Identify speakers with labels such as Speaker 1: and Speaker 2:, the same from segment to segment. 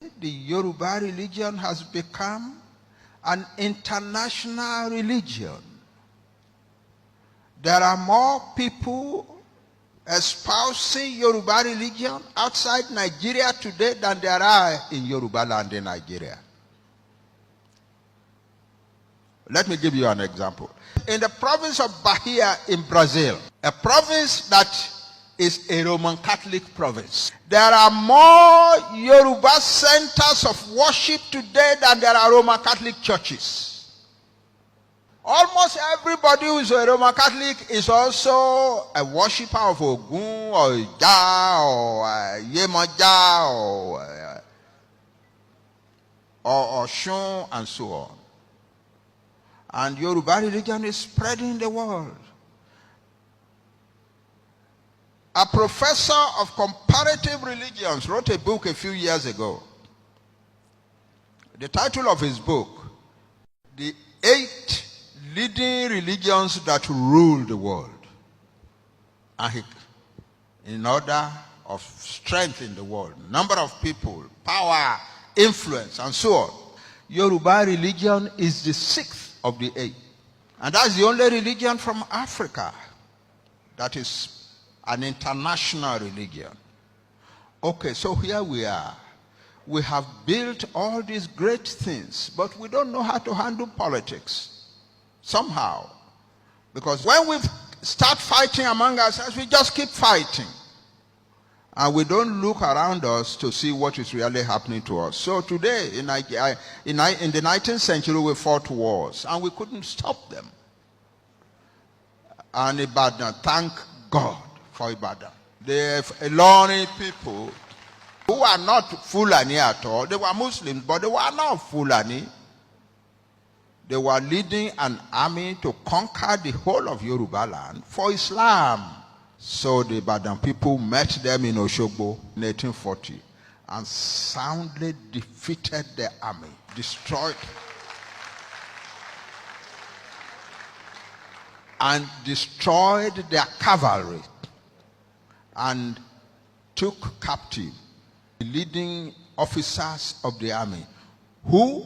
Speaker 1: The Yoruba religion has become an international religion. There are more people espousing Yoruba religion outside Nigeria today than there are in Yoruba land in Nigeria. Let me give you an example. In the province of Bahia in Brazil, a province that is a Roman Catholic province, there are more Yoruba centers of worship today than there are Roman Catholic churches. Almost everybody who is a Roman Catholic is also a worshipper of Ogun or Ija or Yemoja or Oshun and so on. And Yoruba religion is spreading in the world. A professor of comparative religions wrote a book a few years ago. The title of his book, The 8 Leading Religions That Rule the World. And he, in order of strength in the world, number of people, power, influence, and so on. Yoruba religion is the 6th of the 8. And that's the only religion from Africa that is an international religion. Okay, so here we are. We have built all these great things, but we don't know how to handle politics somehow. Because when we start fighting among ourselves, we just keep fighting. And we don't look around us to see what is really happening to us. So today, in the 19th century, we fought wars, and we couldn't stop them. And Ibadan, thank God for Ibadan. The Ilori people who are not Fulani at all, they were Muslims, but they were not Fulani. They were leading an army to conquer the whole of Yoruba land for Islam. So the Ibadan people met them in Oshogbo in 1840 and soundly defeated the army, destroyed their cavalry, and took captive the leading officers of the army, who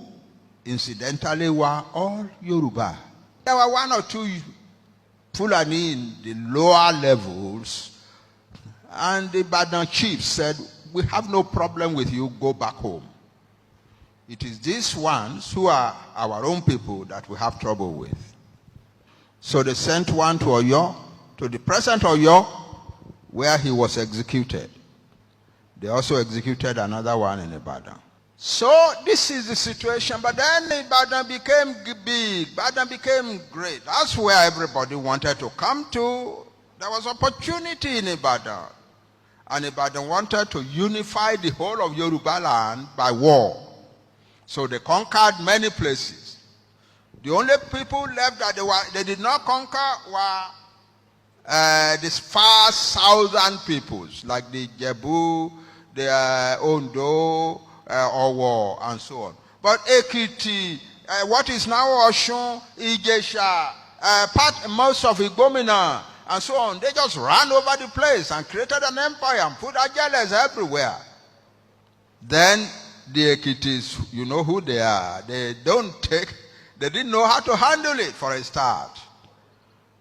Speaker 1: incidentally were all Yoruba. There were one or two Fulani in the lower levels, and the Ibadan chief said, "We have no problem with you, go back home. It is these ones who are our own people that we have trouble with." So they sent one to Oyo, to the present Oyo, where he was executed. They also executed another one in Ibadan. So this is the situation, but then Ibadan became big, Ibadan became great. That's where everybody wanted to come to. There was opportunity in Ibadan. And Ibadan wanted to unify the whole of Yoruba land by war. So they conquered many places. The only people left that they did not conquer were these far southern peoples, like the Jebu, the Ondo, Owo, and so on. But Ekiti, what is now Oshun, Ijesha, most of Igomina, and so on, they just ran over the place and created an empire and put Ajeles everywhere. Then the Ekitis, you know who they are. They didn't know how to handle it for a start.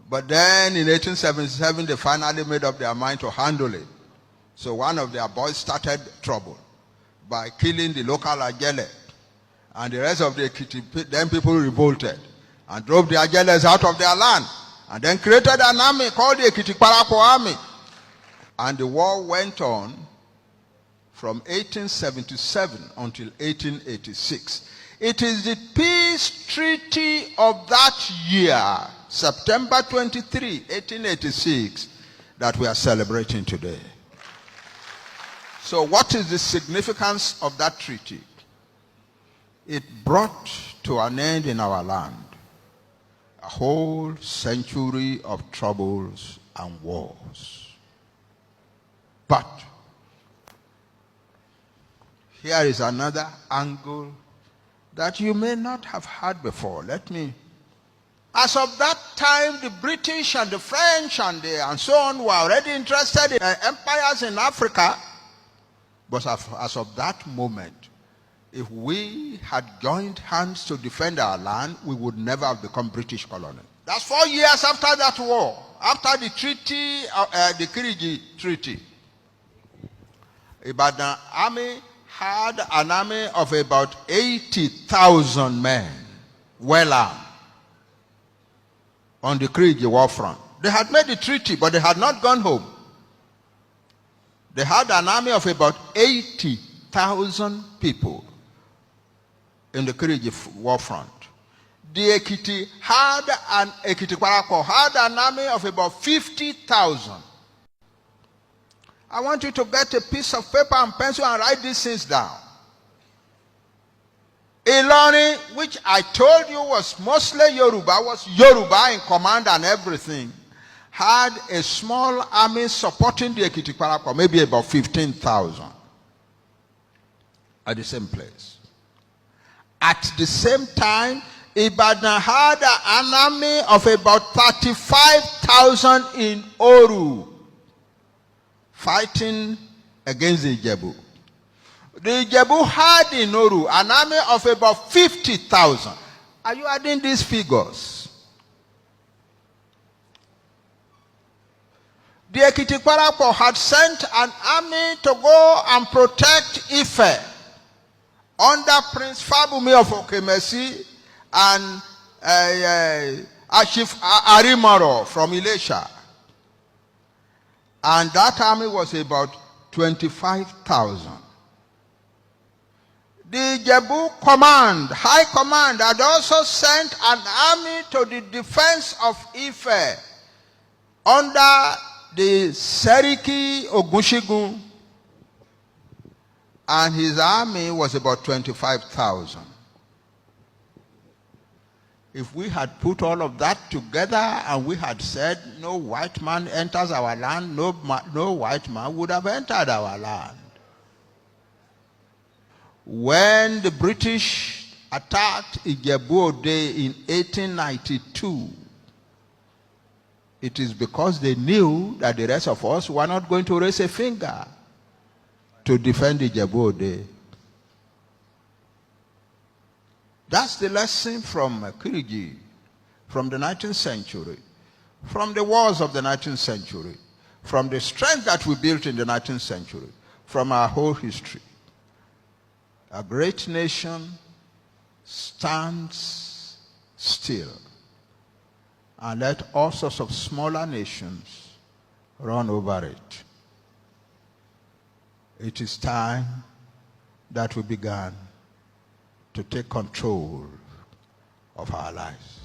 Speaker 1: But then in 1877, they finally made up their mind to handle it. So one of their boys started trouble by killing the local Ajele. And the rest of the Ekiti, then people revolted and drove the Ajeles out of their land. And then created an army called the Ekiti Parako Army. And the war went on from 1877 until 1886. It is the peace treaty of that year, September 23, 1886, that we are celebrating today. So what is the significance of that treaty? It brought to an end in our land a whole century of troubles and wars. But here is another angle that you may not have heard before. As of that time, the British and the French and so on were already interested in empires in Africa. But as of that moment, If we had joined hands to defend our land, we would never have become British colony. That's 4 years after that war, after the treaty, the Kiriji Treaty. Ibadan army had an army of about 80,000 men, well armed, on the Kiriji war front. They had made the treaty, but they had not gone home. They had an army of about 80,000 people in the Kiriji war front. The Ekiti had an army of about 50,000. I want you to get a piece of paper and pencil and write these things down. Ilorin, which I told you was mostly Yoruba, was Yoruba in command and everything, had a small army supporting the Ekiti Parapor, maybe about 15,000 at the same place. At the same time, Ibadan had an army of about 35,000 in Oru, fighting against the Ijebu. The Ijebu had in Oru an army of about 50,000. Are you adding these figures? The Ekiti Parapor had sent an army to go and protect Ife under Prince Fabumi of Okemesi and Chief Arimaro from Ilesha. And that army was about 25,000. The Jebu command, high command, had also sent an army to the defense of Ife under the Seriki Ogunshigun, and his army was about 25,000. If we had put all of that together and we had said no white man enters our land, no white man would have entered our land. When the British attacked Ijebu-Ode in 1892, it is because they knew that the rest of us were not going to raise a finger to defend Ijebu-Ode. That's the lesson from Kiriji, from the 19th century, from the wars of the 19th century, from the strength that we built in the 19th century, from our whole history. A great nation stands still and let all sorts of smaller nations run over it. It is time that we began to take control of our lives.